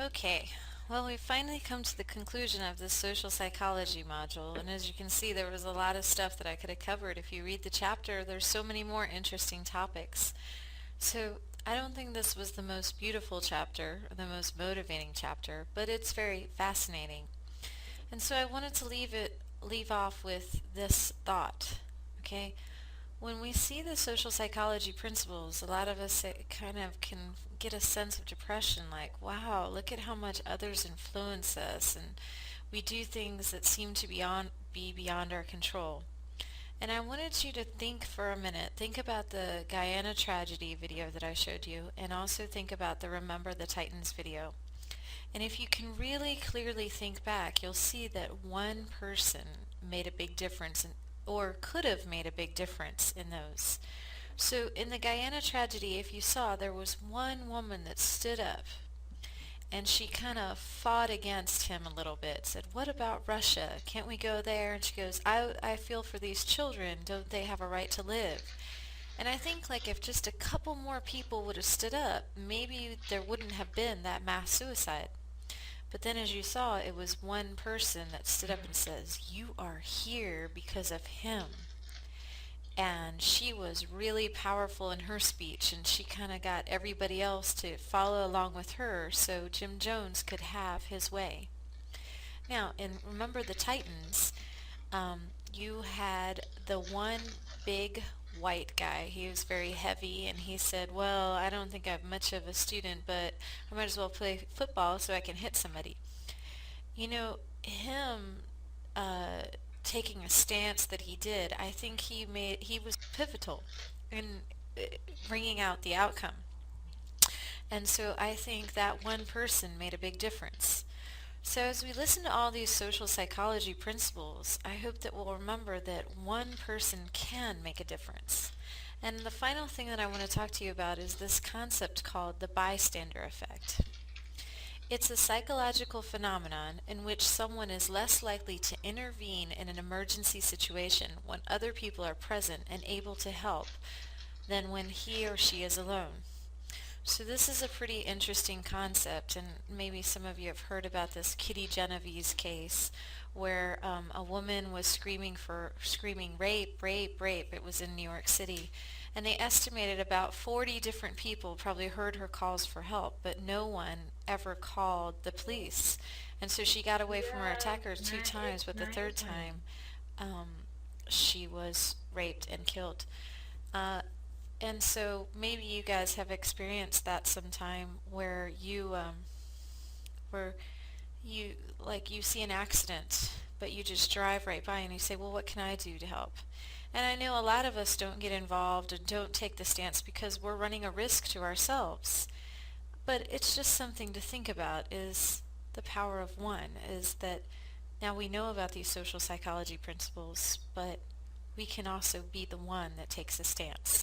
Okay, well, we've finally come to the conclusion of this social psychology module, and as you can see, there was a lot of stuff that I could have covered. If you read the chapter, there's so many more interesting topics. So, I don't think this was the most beautiful chapter, or the most motivating chapter, but it's very fascinating. And so I wanted to leave off with this thought, okay? When we see the social psychology principles, a lot of us kind of can get a sense of depression, like, wow, look at how much others influence us, and we do things that seem to be beyond our control. And I wanted you to think for a minute, think about the Guyana tragedy video that I showed you, and also think about the Remember the Titans video. And if you can really clearly think back, you'll see that one person made a big difference or could have made a big difference in those. So in the Guyana tragedy, if you saw, there was one woman that stood up and she kind of fought against him a little bit, said, what about Russia? Can't we go there? And she goes, I feel for these children. Don't they have a right to live? And I think like if just a couple more people would have stood up, maybe there wouldn't have been that mass suicide. But then as you saw, it was one person that stood up and says, you are here because of him. And she was really powerful in her speech, and she kind of got everybody else to follow along with her so Jim Jones could have his way. Now, in Remember the Titans, you had the one big white guy. He was very heavy, and he said, well, I don't think I'm much of a student, but I might as well play football so I can hit somebody. You know, him taking a stance that he did, I think he was pivotal in bringing out the outcome. And so I think that one person made a big difference. So as we listen to all these social psychology principles, I hope that we'll remember that one person can make a difference. And the final thing that I want to talk to you about is this concept called the bystander effect. It's a psychological phenomenon in which someone is less likely to intervene in an emergency situation when other people are present and able to help than when he or she is alone. So this is a pretty interesting concept, and maybe some of you have heard about this Kitty Genevieve's case where a woman was screaming rape, rape, rape. It was in New York City. And they estimated about 40 different people probably heard her calls for help, but no one ever called the police. And so she got away from her attacker 2 times, but the third time she was raped and killed. And so maybe you guys have experienced that sometime where you see an accident, but you just drive right by and you say, well, what can I do to help? And I know a lot of us don't get involved and don't take the stance because we're running a risk to ourselves. But it's just something to think about, is the power of one, is that now we know about these social psychology principles, but we can also be the one that takes a stance.